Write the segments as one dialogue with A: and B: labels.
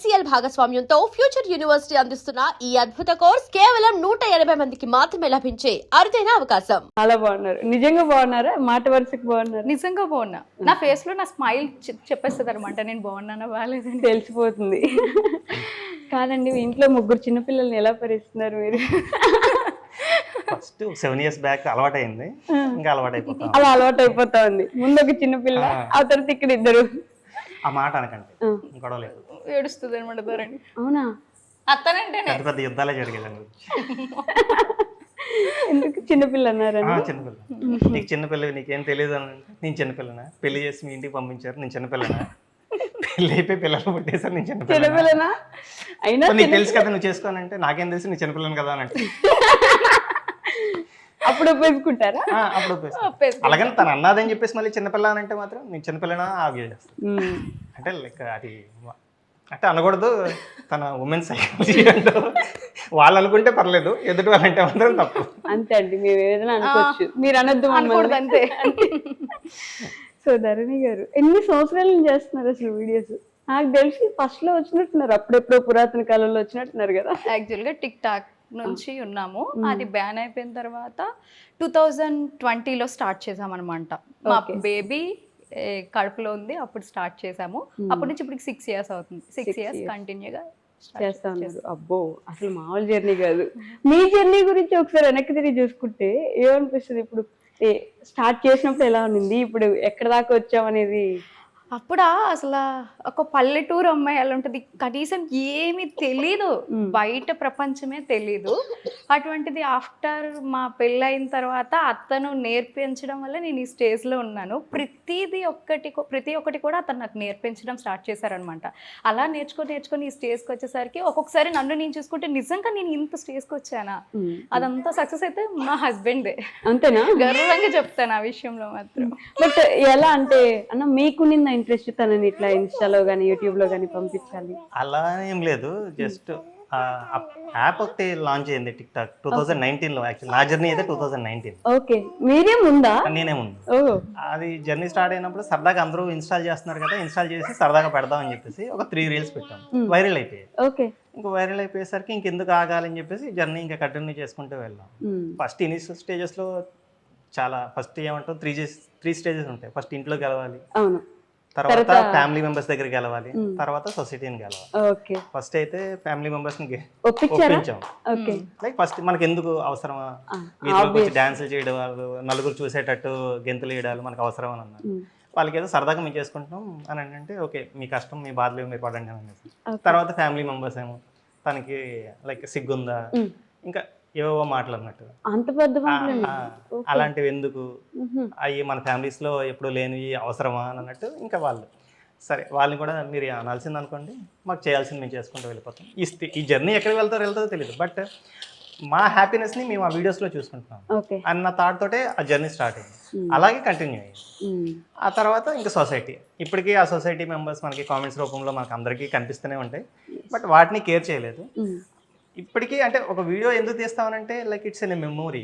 A: HCL భాగస్వామ్యంతో future university అందిస్తున్న ఈ అద్భుత కోర్స్ కేవలం 180 మందికి మాత్రమే లభించే అరుదైన అవకాశం.
B: చాలా బాగున్నారు. నిజంగా బాగున్నారా? మాట వరుసకు బాగున్నారు.
C: నిజంగా బాగున్నా. నా ఫేస్ లో నా స్మైల్ చెప్పేస్తుంది అనమాట నేను బాగున్నానా బాగాలేదని
B: తెలిసిపోతుంది. కాదండి, మీ ఇంట్లో 3 చిన్నపిల్లల్ని ఎలా భరిస్తున్నారు మీరు?
D: ఫస్ట్ 7 years బ్యాక్ అలవాటైంది, ఇంకా అలవాటైపోతాం.
B: అలా అలవాటు అయిపోతా ఉంది. ముందు ఒక చిన్నపిల్ల, ఆ తర్వాత ఇక్కడ ఇద్దరు.
D: ఆ మాట అనకండి, గొడవ లేదు.
C: ఏడుస్తుంది అనమాట ధరణి.
B: అవునా?
C: అత్తనంటేనే
D: పెద్ద పెద్ద యుద్ధాలే జరిగేదండి.
B: ఎందుకు చిన్నపిల్ల అన్నారని?
D: చిన్నపిల్ల, నీకు చిన్నపిల్ల, నీకేం తెలియదు అని అంటే, నేను చిన్నపిల్లనా? పెళ్లి చేసి మీ ఇంటికి పంపించారు, నేను చిన్నపిల్లనా? పెళ్ళి అయిపోయి పిల్లలు పుట్టేసారు, నేను
B: చిన్నపిల్లనా? అయినా
D: నీకు తెలుసు కదా నువ్వు చేసుకోనంటే, నాకేం తెలుసు నీ చిన్నపిల్లని కదా అని అంటే
B: అప్పుడు ఒప్పేసుకుంటారా?
D: అప్పుడు అలాగని తను అన్నదని చెప్పేసి మళ్ళీ చిన్నపిల్ల అని అంటే మాత్రం నేను చిన్నపిల్లనా ఆగి చేస్తాను. అంటే లైక్ అది అంటే అనకూడదు, తన ఉమెన్ సైకాలజీ అంటూ వాళ్ళు అనుకుంటే పర్లేదు, ఎదుటి వాళ్ళంటే మాత్రం తప్పు.
B: అంతే అండి, మేము ఏదైనా అనుకోవచ్చు, మీరు అనొద్దు
C: అనకూడదు అంతే.
B: సో ధరణి గారు ఎన్ని సంవత్సరాల నుంచి చేస్తున్నారు అసలు వీడియోస్? నాకు తెలిసి ఫస్ట్ లో వచ్చినట్టున్నారు, అప్పుడెప్పుడో పురాతన కాలంలో వచ్చినట్టున్నారు కదా.
C: యాక్చువల్ గా టిక్ టాక్ నుంచి ఉన్నాము, అది బ్యాన్ అయిపోయిన తర్వాత 2020లో స్టార్ట్ చేసాం అనమాట. మా బేబీ కడుపులో ఉంది, అప్పుడు స్టార్ట్ చేసాము. అప్పటి నుంచి ఇప్పుడు 6 years అవుతుంది. 6 years కంటిన్యూగా
B: చేస్తా ఉన్నారు. అబ్బో, అసలు మామూలు జర్నీ కాదు. మీ జర్నీ గురించి ఒకసారి వెనక్కి తిరిగి చూసుకుంటే ఏమనిపిస్తుంది? ఇప్పుడు స్టార్ట్ చేసినప్పుడు ఎలా ఉంది, ఇప్పుడు ఎక్కడ దాకా వచ్చామనేది?
C: అప్పుడా అసలు ఒక పల్లెటూరు అమ్మాయి అలా ఉంటుంది, కనీసం ఏమీ తెలీదు, బయట ప్రపంచమే తెలీదు. అటువంటిది ఆఫ్టర్ మా పెళ్ళైన తర్వాత అతను నేర్పించడం వల్ల నేను ఈ స్టేజ్లో ఉన్నాను. ప్రతి ఒక్కటి కూడా అతను నాకు నేర్పించడం స్టార్ట్ చేశారనమాట. అలా నేర్చుకొని ఈ స్టేజ్కి వచ్చేసరికి ఒక్కొక్కసారి నన్ను నేను చూసుకుంటే నిజంగా నేను ఇంత స్టేజ్కి వచ్చానా, అదంతా సక్సెస్ అయితే మా హస్బెండే.
B: అంతేనా?
C: గర్వంగా చెప్తాను ఆ విషయంలో మాత్రం.
B: బట్ ఎలా అంటే అన్న మీకు నిన్న ఇంట్రెస్ట్ తనని ఇట్లా ఇన్స్టాలో కానీ యూట్యూబ్ లో కానీ పంపించాలి
D: అలా ఏం లేదు, జస్ట్ యాప్ ఒకటి లాంచ్ అయింది టిక్ టాక్ 2019లో. యాక్చువల్ నా జర్నీ అయితే 2019.
B: ఓకే, మీరే ముందా?
D: నేనే ముందు. అది జర్నీ స్టార్ట్ అయినప్పుడు సరదాగా అందరూ ఇన్స్టాల్ చేస్తున్నారు కదా, ఇన్స్టాల్ చేసి సరదాగా పెడదాం అని చెప్పేసి ఒక 3 reels పెట్టాం, వైరల్ అయిపోయాయి.
B: ఓకే,
D: ఇంకా వైరల్ అయిపోయేసరికి ఇంకెందుకు ఆగాలని చెప్పేసి జర్నీ ఇంకా కంటిన్యూ చేసుకుంటూ వెళ్ళాం. ఫస్ట్ ఇనిషియల్ స్టేజెస్లో చాలా, ఫస్ట్ ఏమంటాం 3 stages ఉంటాయి. ఫస్ట్ ఇంట్లో గెలవాలి,
B: అవును,
D: తర్వాత ఫ్యామిలీ మెంబర్స్ దగ్గరికి వెళ్ళాలి, తర్వాత సొసైటీని గెలవాలి. ఫస్ట్ అయితే ఫ్యామిలీ మెంబర్స్ ని ఒప్పించాం. లైక్ ఫస్ట్ మనకి ఎందుకు అవసరమా, వీధిలోకి వచ్చి డాన్సులు చేయడం, వాళ్ళు నలుగురు చూసేటట్టు గెంతులు వేయడాలు మనకు అవసరం అని అన్నారు. వాళ్ళకి ఏదో సరదాగా మేము చేసుకుంటాం అని అంటే ఓకే, మీ కష్టం మీ బాధలు మీరు పడండి అని అనేసి. తర్వాత ఫ్యామిలీ మెంబర్స్ ఏమో తనకి లైక్ సిగ్గుందా, ఇంకా ఏవో మాటలు అన్నట్టు,
B: అంత పెద్ద
D: అలాంటివి ఎందుకు, అవి మన ఫ్యామిలీస్ లో ఎప్పుడు లేనివి అవసరమా అని అన్నట్టు. ఇంకా వాళ్ళు సరే, వాళ్ళని కూడా మీరు అనాల్సింది అనుకోండి, మాకు చేయాల్సింది మేము చేసుకుంటూ వెళ్ళిపోతాం. ఈ జర్నీ ఎక్కడికి వెళ్తారో తెలియదు, బట్ మా హ్యాపీనెస్ ని మేము ఆ వీడియోస్ లో చూసుకుంటున్నాం అన్న థాట్ తోటే ఆ జర్నీ స్టార్ట్ అయింది. అలాగే కంటిన్యూ అయ్యింది. ఆ తర్వాత ఇంకా సొసైటీ, ఇప్పటికీ ఆ సొసైటీ మెంబర్స్ మనకి కామెంట్స్ రూపంలో మనకు అందరికీ కనిపిస్తూనే ఉంటాయి, బట్ వాటిని కేర్ చేయలేదు ఇప్పటికీ. అంటే ఒక వీడియో ఎందుకు తీస్తామనంటే like it's an memory.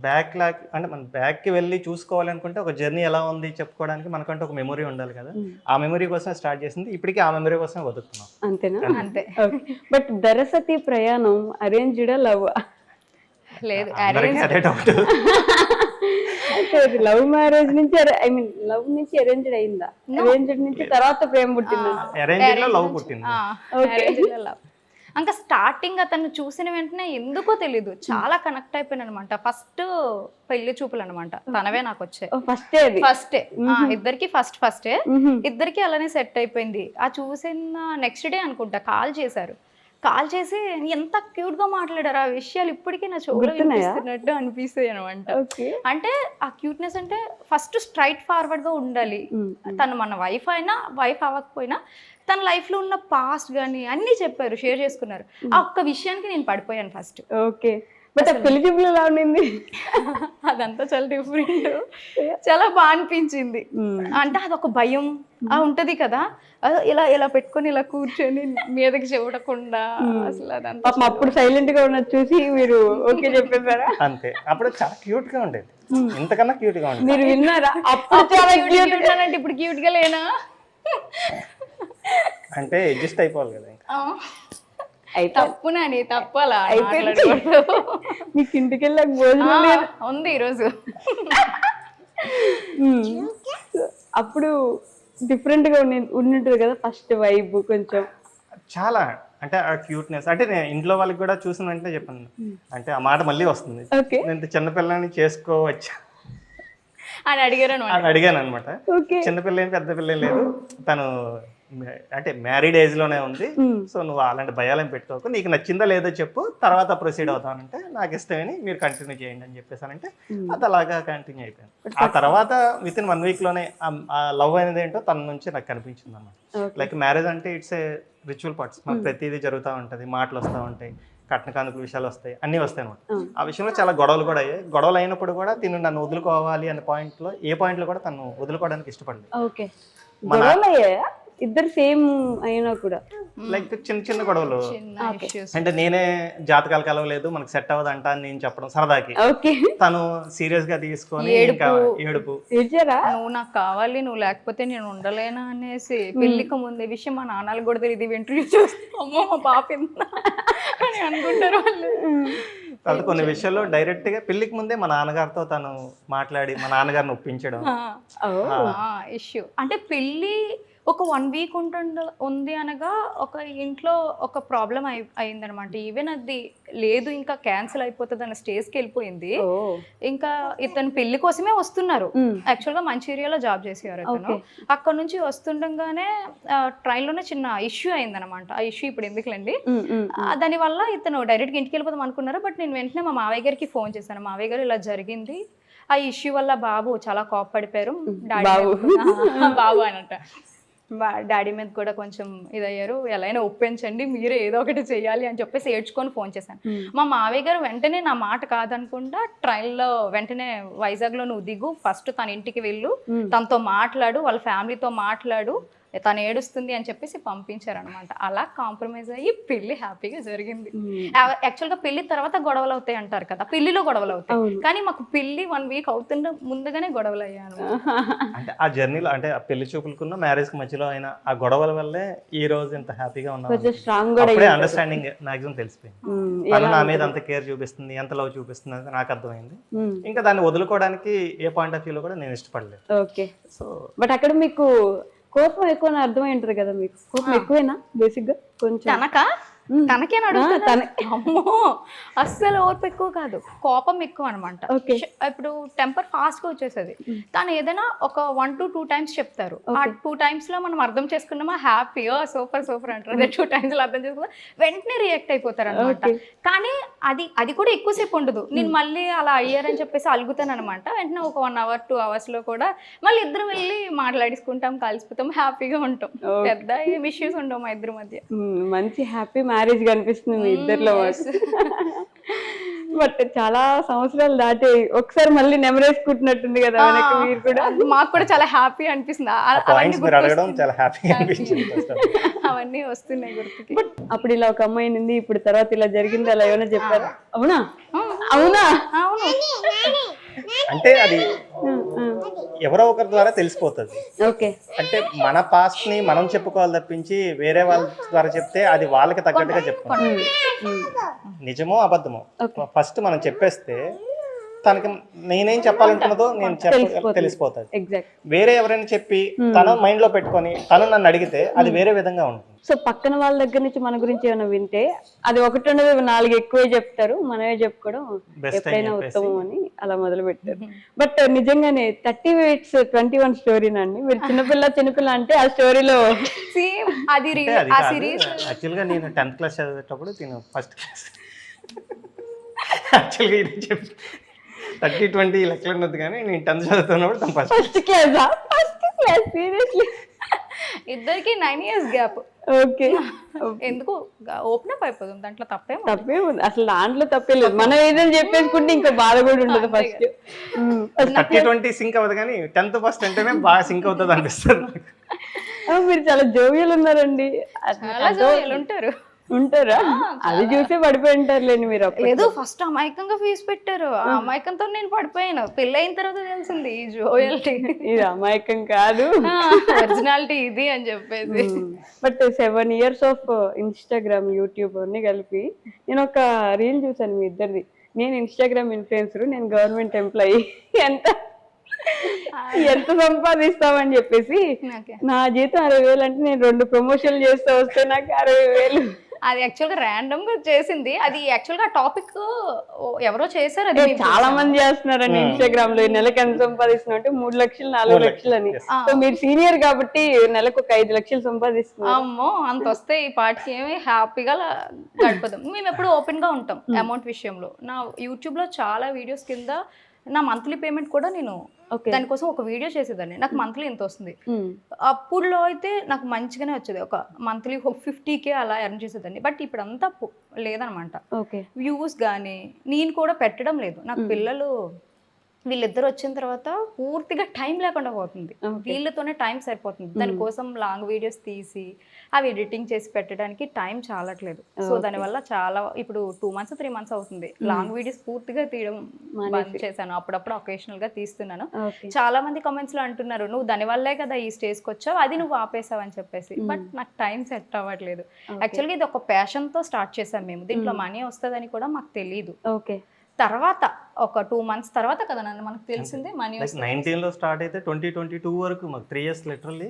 D: Back lock అంటే మనం బ్యాక్కి వెళ్ళి చూసుకోవాలనుకుంటే ఒక జర్నీ ఎలా ఉంది చెప్పుకోవడానికి మనకంటే ఒక మెమొరీ ఉండాలి కదా, ఆ మెమొరీ కోసమే స్టార్ట్ చేసింది. ఇప్పటికీ ఆ మెమొరీ కోసమే బతుకుతున్నాం.
B: అంతేనా? అంతే. బట్ దరసతి ప్రయాణం అరేంజ్డ్ లవ్? లేదు,
D: అదే డౌట్.
B: లవ్ మ్యారేజ్ నుంచి ఐ మీన్ లవ్ నుంచి అరేంజ్డ్ అయిందా? అరేంజ్డ్ నుంచి తర్వాత ప్రేమ పుట్టిందా?
D: అరేంజ్డ్ లో లవ్ పుట్టింది.
C: ఇంకా స్టార్టింగ్ అతను చూసిన వెంటనే ఎందుకో తెలీదు చాలా కనెక్ట్ అయిపోయాను అనమాట. ఫస్ట్ పెళ్లి చూపులు అనమాట, తనవే నాకు వచ్చాయి. ఫస్టే ఇద్దరికి ఫస్టే ఇద్దరికి అలానే సెట్ అయిపోయింది. ఆ చూసిన నెక్స్ట్ డే అనుకుంటా కాల్ చేసి ఎంత క్యూట్ గా మాట్లాడారు. ఆ విషయాలు ఇప్పటికీ నా చెవులో వినిపిస్తున్నట్టు అనిపిస్తాయి అనమాట. అంటే ఆ క్యూట్నెస్ అంటే ఫస్ట్ స్ట్రైట్ ఫార్వర్డ్ గా ఉండాలి. తను మన వైఫ్ అయినా వైఫ్ అవ్వకపోయినా తన లైఫ్ లో ఉన్న పాస్ట్ గానీ అన్ని చెప్పారు, షేర్ చేసుకున్నారు. ఆ ఒక్క విషయానికి నేను పడిపోయాను ఫస్ట్.
B: ఓకే, బట్ పెళ్లి చూపులు ఎలా ఉండింది?
C: అదంతా చాలా డిఫరెంట్, చాలా బాగా అనిపించింది. అంటే అదొక భయం ఉంటది కదా, ఇలా ఇలా పెట్టుకొని ఇలా కూర్చొని మీదకి చూడకుండా అసలు అదంతా.
B: అప్పుడు సైలెంట్ గా ఉన్నది చూసి మీరు ఓకే చెప్పేసారా?
D: అంతే, అప్పుడు చాలా క్యూట్ గా ఉండేది, ఇంతకన్నా క్యూట్ గా ఉండేది.
B: మీరు విన్నారా? అప్పుడు చాలా క్యూట్
C: అంటే ఇప్పుడు క్యూట్ గా లేనా?
D: అంటే అడ్జస్ట్ అయిపోవాలి కదా ఇంకా.
B: అయితే
C: తప్పు నాని, తప్పు అలా
B: అయిపోయింది.
C: మాట్లాడకూడదు.
B: మీకు ఇంటికి వెళ్ళాక భోజనం లేదు.
C: ఉంది ఈరోజు.
B: అప్పుడు డిఫరెంట్ గా ఉండింటుంది కదా ఫస్ట్ వైబ్ కొంచెం.
D: చాలా అంటే ఆ క్యూట్నెస్ అంటే నేను ఇంట్లో వాళ్ళకి కూడా చూసిన వెంటనే చెప్పాను, అంటే ఆ మాట మళ్ళీ వస్తుంది,
B: ఓకే
D: నేను చిన్నపిల్లని చేసుకోవచ్చా
C: అని అడిగారు అనమాట.
D: అని అడిగాను అనమాట.
B: ఓకే
D: చిన్నపిల్ల ఏం పెద్ద పిల్ల ఏం లేదు, తను అంటే మ్యారీడ్ ఏజ్ లోనే ఉంది, సో నువ్వు అలాంటి భయాలేం పెట్టుకోకు, నీకు నచ్చిందా లేదో చెప్పు, తర్వాత ప్రొసీడ్ అవుతానంటే నాకు ఇష్టమని మీరు కంటిన్యూ చేయండి అని చెప్పేసానంటే అది అలాగా కంటిన్యూ అయిపోయింది. ఆ తర్వాత విత్ ఇన్ 1 వీక్ లోనే ఆ లవ్ అనేది ఏంటో తన నుంచి నాకు కనిపించింది అన్నమాట. లైక్ మ్యారేజ్ అంటే ఇట్స్ ఏ రిచువల్ పార్ట్స్, మాకు ప్రతిదీ జరుగుతూ ఉంటుంది, మాటలు వస్తూ ఉంటాయి, కట్న కానుకల విషయాలు వస్తాయి, అన్నీ వస్తాయి అనమాట. ఆ విషయంలో చాలా గొడవలు కూడా అయ్యాయి. గొడవలు అయినప్పుడు కూడా తిను నన్ను వదులుకోవాలి అనే పాయింట్లో ఏ పాయింట్లో కూడా తను వదులుకోవడానికి ఇష్టపడలేదు.
B: ఓకే గొడవలు అయ్యాయా ఇద్దరు సేమ్ అయినా కూడా?
D: లైక్ చిన్న చిన్న గొడవలు,
C: చిన్న issues.
D: అంటే నేనే జాతకాలు కలవలేదు మనకు సెట్ అవ్వదు అంట అని నేను చెప్పడం సరదాకి,
B: ఓకే
D: తను సీరియస్ గా తీసుకొని ఇంకా ఏడుపు.
B: ఏడ్చారా?
C: నువ్వు నాకు కావాలి, నువ్వు లేకపోతే నేను ఉండలేనా అనేసి పెళ్లికి ముందే విషయం మా నాన్నలు కూడా తెలియదు. ఇంటర్వ్యూ చూస్తే అమ్మో మా పాప ఎంత అని అనుకుంటారు వాళ్ళు.
D: తర్వాత కొన్ని విషయాల్లో డైరెక్ట్ గా పెళ్లికి ముందే మా నాన్నగారితో తను మాట్లాడి మా నాన్నగారిని ఒప్పించడం.
C: ఇష్యూ అంటే పెళ్ళి ఒక 1 వీక్ ఉంది అనగా ఒక ఇంట్లో ఒక ప్రాబ్లం అయిందనమాట. ఈవెన్ అది లేదు ఇంకా క్యాన్సిల్ అయిపోతుంది అన్న స్టేజ్కి వెళ్ళిపోయింది. ఇంకా ఇతను పెళ్లి కోసమే వస్తున్నారు. యాక్చువల్గా మంచిర్యాలో జాబ్ చేసేవారు అతను. అక్కడ నుంచి వస్తుండగానే ట్రైన్లోనే చిన్న ఇష్యూ అయిందనమాట. ఆ ఇష్యూ ఇప్పుడు ఎందుకులేండి. దానివల్ల ఇతను డైరెక్ట్గా ఇంటికి వెళ్ళిపోతాం అనుకున్నారు. బట్ నేను వెంటనే మా మావయ్య గారికి ఫోన్ చేశాను, మావయ్య గారు ఇలా జరిగింది, ఆ ఇష్యూ వల్ల బాబు చాలా కోప్పడిపోయారు, బాబు అన్నట్టు డాడీ మీద కూడా కొంచెం ఇదయ్యారు, ఎలా అయినా ఒప్పించండి, మీరే ఏదో ఒకటి చెయ్యాలి అని చెప్పేసి ఏడ్చుకొని ఫోన్ చేశాను. మా మావయ్య గారు వెంటనే నా మాట కాదనుకుంటా ట్రైన్లో వెంటనే వైజాగ్లో నువ్వు దిగు, ఫస్ట్ తన ఇంటికి వెళ్ళు, తనతో మాట్లాడు, వాళ్ళ ఫ్యామిలీతో మాట్లాడు, తను ఏడుస్తుంది అని చెప్పేసి పంపించారనమాట. అలా కాంప్రమైజ్ అయ్యి పెళ్లి హ్యాపీగా జరిగింది. యాక్చువల్గా పెళ్లి తర్వాత గొడవలు అవుతాయి అంటారు కదా, పెళ్లిలో గొడవలు అవుతాయి, కానీ మాకు పెళ్లి 1 వీక్ అవుతుండే ముందుగానే గొడవలు అయ్యాను.
D: అంటే ఆ జర్నీలో అంటే ఆ పెళ్లి చూపులకున్న మ్యారేజ్ కి మధ్యలో అయిన ఆ గొడవల వల్లే ఈ రోజు ఇంత హ్యాపీగా ఉన్నాం. అప్పుడే అండర్స్టాండింగ్ మాక్సిమం తెలిసిపోయింది. తను నా మీద అంత కేర్ చూపిస్తుంది, ఎంత లవ్ చూపిస్తుంది అనేది నాకు అర్థమైంది. ఇంకా దాన్ని వదులుకోవడానికి ఏ పాయింట్ ఆఫ్ వ్యూలో కూడా నేను ఇష్టపడలేదు.
B: ఓకే సో బట్ అక్కడ మీకు కోపం ఎక్కువ అర్థమై ఉంటుంది కదా, మీకు కోపం ఎక్కువేనా బేసిక్ గా? కొంచెం
C: తనకేనా అడుగుతా? అమ్మో అస్సలు ఓర్పు ఎక్కువ కాదు, కోపం ఎక్కువ అనమాట. ఇప్పుడు టెంపర్ ఫాస్ట్ గా వచ్చేసేది. తను ఏదైనా ఒక 1 to 2 times చెప్తారు, ఆ 2 times లో మనం అర్థం చేసుకున్నామా హ్యాపీ సూపర్ సూపర్ అంటారు, అదే 2 times లో అర్థం చేసుకున్నా వెంటనే రియాక్ట్ అయిపోతారు అనమాట. కానీ అది కూడా ఎక్కువసేపు ఉండదు. నేను మళ్ళీ అలా అయ్యారని చెప్పేసి అలుగుతాను అనమాట. వెంటనే ఒక 1 hour 2 hours లో కూడా మళ్ళీ ఇద్దరు వెళ్ళి మాట్లాడేసుకుంటాం, కలిసిపోతాం, హ్యాపీగా ఉంటాం. పెద్ద ఏం ఇష్యూస్ ఉండవు మా ఇద్దరి మధ్య.
B: మంచి హ్యాపీ మ్యారేజ్ కనిపిస్తుంది మీ ఇద్దరిలో. బట్ చాలా సంవత్సరాలు దాటి ఒకసారి మళ్ళీ నెమరేసుకుంటున్నట్టుంది కదా వెనక్కి మీరు కూడా.
C: మాకు కూడా చాలా హ్యాపీ అనిపిస్తుంది, అవన్నీ వస్తున్నాయి గుర్తుకి.
B: అప్పుడు ఇలా ఒక అమ్మాయి ఉంది, ఇప్పుడు తర్వాత ఇలా జరిగింది, అలా ఏమైనా చెప్పారా? అవునా అవునా
C: అవును
D: అంటే అది ఎవరో ఒకరి ద్వారా తెలిసిపోతుంది.
B: ఓకే
D: అంటే మన పాస్ట్ ని మనం చెప్పుకోవాలి తప్పించి వేరే వాళ్ళ ద్వారా చెప్తే అది వాళ్ళకి తగ్గట్టుగా చెప్పుకోవాలి. నిజమో అబద్ధమో ఫస్ట్ మనం చెప్పేస్తే తనకి నేనేం చెప్పాలనుకున్నదో నేను తెలిసిపోతుంది. వేరే ఎవరైనా చెప్పి తన మైండ్ లో పెట్టుకొని తను నన్ను అడిగితే అది వేరే విధంగా ఉంటుంది.
B: సో పక్కన వాళ్ళ దగ్గర నుంచి మన గురించి ఏమైనా వింటే అది 1 ఉండదు 4 ఎక్కువే చెప్తారు, మనమే చెప్పుకోవడం ఎప్పుడైనా ఉత్తమం అని అలా మొదలు పెట్టారు. బట్ నిజంగానే 30 minutes 21 స్టోరీనండి. మీరు చిన్నపిల్ల అంటే ఆ స్టోరీలో
D: యాక్చువల్ గా నేను 10th class చదివేటప్పుడు నేను ఫస్ట్ క్లాస్ యాక్చువల్గా ఇది చెప్పి 30-20 లెక్కలు ఉన్నది, కానీ నేను 10th చదువుతున్నప్పుడు తను ఫస్ట్
B: క్లాస్ సీరియస్లీ.
C: ఇద్దరికి 9 years గ్యాప్.
B: ఓకే
C: ఎందుకు ఓపెన్ అప్ అయిపోతుంది, దాంట్లో
B: తప్పేముంది అసలు? దాంట్లో తప్పే లేదు, మనం ఏదైనా చెప్పేసుకుంటే ఇంకా బాధ కూడా ఉండదు. ఫస్ట్
D: 30-20 సింక్ అవ్వదు, కానీ 10th ఫస్ట్ అంటేనే బాగా సింక్ అవుతుంది అనిపిస్తుంది.
B: మీరు చాలా జోవియల్ ఉన్నారండి.
C: చాలా జోవియల్ ఉంటారు.
B: ఉంటారా? అది చూసే పడిపోయి ఉంటారులేండి మీరు అప్పుడు.
C: లేదు ఫస్ట్ అమాయకంగా ఫీజు పెట్టారు, ఆ అమాయకంతో నేను పడిపోయాను. పెళ్ళి అయిన తర్వాత తెలిసింది ఈ జోయల్టీ
B: ఇది అమాయకం కాదు,
C: ఒరిజినాలిటీ ఇది అని చెప్పేసి.
B: But 7 years of Instagram, YouTube అన్ని కలిపి నేను ఒక రీల్ చూసాను మీ ఇద్దరిది. నేను ఇన్స్టాగ్రామ్ ఇన్ఫ్లుయెన్సర్, నేను గవర్నమెంట్ ఎంప్లాయీ, ఎంత సంపాదిస్తామని చెప్పేసి
C: Okay.
B: నా జీతం 60,000 అంటే నేను 2 ప్రమోషన్లు చేస్తే వస్తే నాకు 60,000.
C: అది యాక్చువల్గా ర్యాండమ్ గా చేసింది. అది యాక్చువల్గా టాపిక్ ఎవరో చేశారు, అది మేము
B: చాలా మంది చేస్తున్నారండి ఇన్స్టాగ్రామ్ లో. ఈ నెలకి ఎంత సంపాదిస్తున్నా అంటే 3 లక్షలు 4 లక్షలు అని. సో మీరు సీనియర్ కాబట్టి నెలకు ఒక 5 లక్షలు సంపాదిస్తున్నారు.
C: అమ్మో అంత వస్తే ఈ పాటికి ఏమి హ్యాపీగా గడిపోతాం. మేము ఎప్పుడు ఓపెన్ గా ఉంటాం అమౌంట్ విషయంలో. నా యూట్యూబ్ లో చాలా వీడియోస్ కింద నా మంత్లీ పేమెంట్ కూడా నేను దానికోసం ఒక వీడియో చేసేదాన్ని. నాకు మంత్లీ ఎంత వస్తుంది, అప్పుడులో అయితే నాకు మంచిగానే వచ్చేది, ఒక మంత్లీ 50K అలా ఎర్న్ చేసేదాన్ని. బట్ ఇప్పుడు అంతా లేదనమాట. వ్యూస్ కానీ నేను కూడా పెట్టడం లేదు. నాకు పిల్లలు వీళ్ళిద్దరు వచ్చిన తర్వాత పూర్తిగా టైం లేకుండా పోతుంది, వీళ్ళతోనే టైం సరిపోతుంది. దానికోసం లాంగ్ వీడియోస్ తీసి అవి ఎడిటింగ్ చేసి పెట్టడానికి టైం చాలట్లేదు. సో దానివల్ల చాలా ఇప్పుడు 2 months 3 months అవుతుంది లాంగ్ వీడియోస్ పూర్తిగా తీయడం బంద్ చేశాను. అప్పుడప్పుడు ఒకేషనల్ గా తీస్తున్నాను. చాలా మంది కామెంట్స్ లో అంటున్నారు, నువ్వు దానివల్లే కదా ఈ స్టేజ్కి వచ్చావు, అది నువ్వు ఆపేసావు అని చెప్పేసి. బట్ నాకు టైం సెట్ అవ్వట్లేదు. యాక్చువల్గా ఇది ఒక ప్యాషన్ తో స్టార్ట్ చేసాం మేము. దీంట్లో మనీ వస్తుందని కూడా మాకు తెలియదు. తర్వాత ఒక 2 months తర్వాత కదా నన్ను మనకు తెలిసింది మనీ.
D: 19 లో స్టార్ట్ అయితే 2022 వరకు మాకు 3 years లిటరల్లీ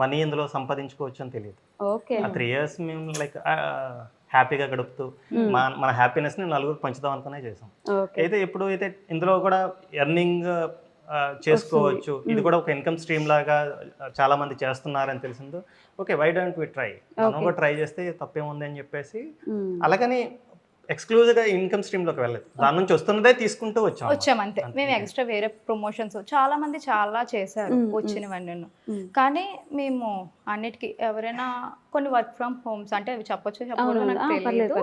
D: మనీ ఇందులో సంపాదించుకోవచ్చు అని తెలియదు. ఆ 3 years మేము లైక్ హ్యాపీగా గడుపుతూ మన హ్యాపీనెస్ ని నలుగురు పంచుదాం అనుకునే చేసాం. అయితే ఎప్పుడు అయితే ఇందులో కూడా ఎర్నింగ్ చేసుకోవచ్చు, ఇది కూడా ఒక ఇన్కమ్ స్ట్రీమ్ లాగా చాలా మంది చేస్తున్నారని తెలిసిందో, okay why don't we try, మనం కూడా ట్రై చేస్తే తప్పేముంది అని చెప్పేసి అలాగని ఎక్స్క్లూజివ్ గా ఇన్కమ్ స్ట్రీమ్ లోకి వెళ్ళలేదు. దాని నుంచి వస్తున్నదే తీసుకుంటూ వచ్చాం
C: అంతే. మేము ఎక్స్ట్రా వేరే ప్రమోషన్స్ చాలా మంది చాలా చేశారు వచ్చినవన్నీ. కానీ మేము అన్నిటికీ ఎవరైనా కొన్ని వర్క్ ఫ్రమ్ హోమ్స్ అంటే అవి చెప్పొచ్చు చెప్పకూడదు నాకు తెలియదు,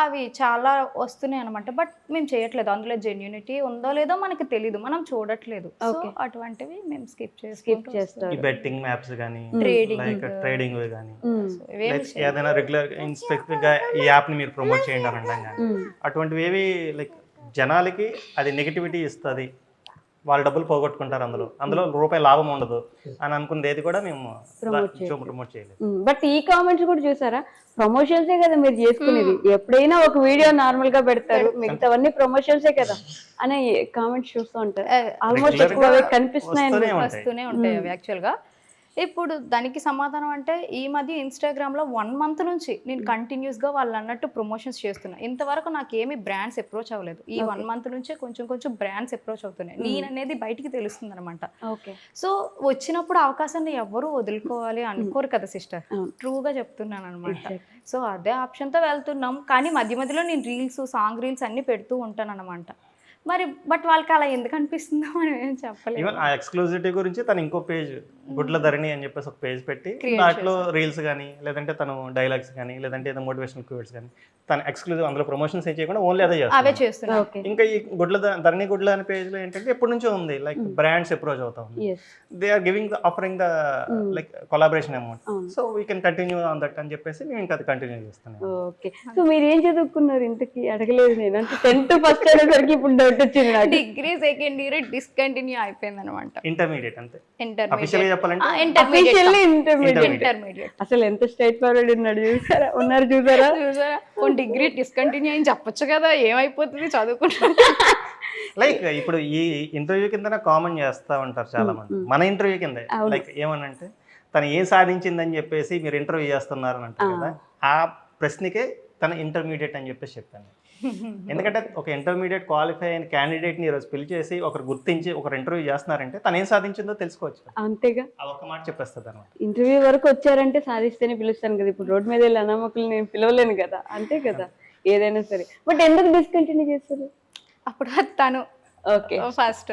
C: అవి చాలా వస్తున్నాయి అనమాట. బట్ మేము చేయట్లేదు. అందులో జెన్యూనిటీ ఉందో లేదో మనకి తెలియదు, మనం చూడట్లేదు. సో అటువంటివి మేము స్కిప్ చేస్తాం.
D: బెట్టింగ్ మ్యాప్స్ కానీ ట్రేడింగ్ కానీ ఏదైనా రెగ్యులర్ స్పెసిఫిక్ గా ఈ యాప్ ని మీరు ప్రమోట్ చేయండి అని అనడం కానీ అటువంటివి ఏవి లైక్ జనాలకి అది నెగిటివిటీ ఇస్తుంది, వాళ్ళు డబ్బులు పోగొట్టుకుంటారు, అందులో రూపాయి లాభం ఉండదు అని అనుకున్నది ఏది కూడా మేము ప్రమోట్ చేయలేదు.
B: బట్ ఈ కామెంట్స్ కూడా చూసారా, ప్రమోషన్సే కదా మీరు చేసుకునేది. ఎప్పుడైనా ఒక వీడియో నార్మల్ గా పెడతారు, మిగతావన్నీ ప్రమోషన్సే కదా అనే కామెంట్స్ చూస్తూ ఉంటారు. ఆల్మోస్ట్ ఎక్కువ కనిపిస్తున్నాయి,
C: వస్తూనే ఉంటాయి అవి. యాక్చువల్ గా ఇప్పుడు దానికి సమాధానం అంటే ఈ మధ్య ఇన్స్టాగ్రామ్లో 1 month నుంచి నేను కంటిన్యూస్గా వాళ్ళు అన్నట్టు ప్రమోషన్స్ చేస్తున్నా. ఇంతవరకు నాకు ఏమి బ్రాండ్స్ అప్రోచ్ అవ్వలేదు. ఈ 1 month నుంచే కొంచెం బ్రాండ్స్ అప్రోచ్ అవుతున్నాయి. నేను అనేది బయటికి తెలుస్తుంది అనమాట. సో వచ్చినప్పుడు అవకాశాన్ని ఎవరు వదులుకోవాలి అనుకోరు కదా సిస్టర్, ట్రూగా చెప్తున్నాను అనమాట. సో అదే ఆప్షన్తో వెళ్తున్నాం. కానీ మధ్య మధ్యలో నేను రీల్స్, సాంగ్ రీల్స్ అన్నీ పెడుతూ ఉంటాను అనమాట. మరి బట్ వాళ్ళకి అలా ఎందుకు అనిపిస్తుందో మనం ఏం చెప్పలేదు.
D: ఈవెన్ ఆ ఎక్స్క్లూజివిటీ గురించి తను ఇంకో పేజ్ గుడ్ల ధరణి అని చెప్పేసి ఒక పేజ్ పెట్టి దాంట్లో రీల్స్ కానీ లేదంటే తను డైలాగ్స్ కానీ లేదంటే ఏదో మోటివేషనల్ క్యూట్స్ కానీ తను ఎక్స్క్లూజివ్ అందులో ప్రమోషన్స్ ఏం చేయకుండా ఓన్లీ అవే చేస్తున్నారు. ఇంకా ఈ ధరణి గుడ్ల అనే పేజ్ లో ఏంటంటే ఎప్పటి నుంచో ఉంది లైక్ బ్రాండ్స్ అప్రోచ్ అవుతా ఉంది, they are giving offering the like collaboration amount, so we can continue on that అని చెప్పేసి మేము ఇంకా అది కంటిన్యూ చేస్తాను.
B: ఓకే, సో మీరు ఏం చదువుకున్నారు? ఇంతకి అడగలేదు నేను. అంటే 10th ఫస్ట్ అనేసరికి ఇప్పుడు డౌట్ వచ్చింది నాకు.
C: డిగ్రీ సెకండ్ ఇయర్ డిస్కంటిన్యూ అయిపోయింది అనమాట.
D: ఇంటర్మీడియట్ అంతే.
C: ఇంటర్మీడియట్
B: అసలు ఎంత స్ట్రైట్ ఫార్వర్డ్ ఉన్నారు చూసారా.
C: డిగ్రీ డిస్కంటిన్యూ అని చెప్పొచ్చు కదా, ఏమైపోతుంది చదువుకుంటా.
D: లైక్ ఇప్పుడు ఈ ఇంటర్వ్యూ కింద కామెంట్ చేస్తా ఉంటారు చాలా మంది మన ఇంటర్వ్యూ కింద, లైక్ ఏమనంటే తను ఏం సాధించిందని చెప్పేసి మీరు ఇంటర్వ్యూ చేస్తున్నారు అని అంటారు కదా. ఆ ప్రశ్నకే తన ఇంటర్మీడియట్ అని చెప్పేసి చెప్పాను. ఎందుకంటే ఒక ఇంటర్మీడియట్ క్వాలిఫై అయిన క్యాండిడేట్ని ఈరోజు పిలిచేసి ఒకరు గుర్తించి ఒకరు ఇంటర్వ్యూ చేస్తున్నారంటే తను ఏం సాధించిందో తెలుసుకోవచ్చు.
B: అంతేగా,
D: అది ఒక మాట చెప్పేస్తుంది అనమాట.
B: ఇంటర్వ్యూ వరకు వచ్చారంటే సాధిస్తేనే పిలుస్తాను కదా. ఇప్పుడు రోడ్ మీద వెళ్ళి అనామకులు నేను పిలవలేను కదా, అంతే కదా ఏదైనా సరే. బట్ ఎందుకు డిస్కంటిన్యూ చేస్తారు?
C: అప్పుడు తను ఓకే ఫస్ట్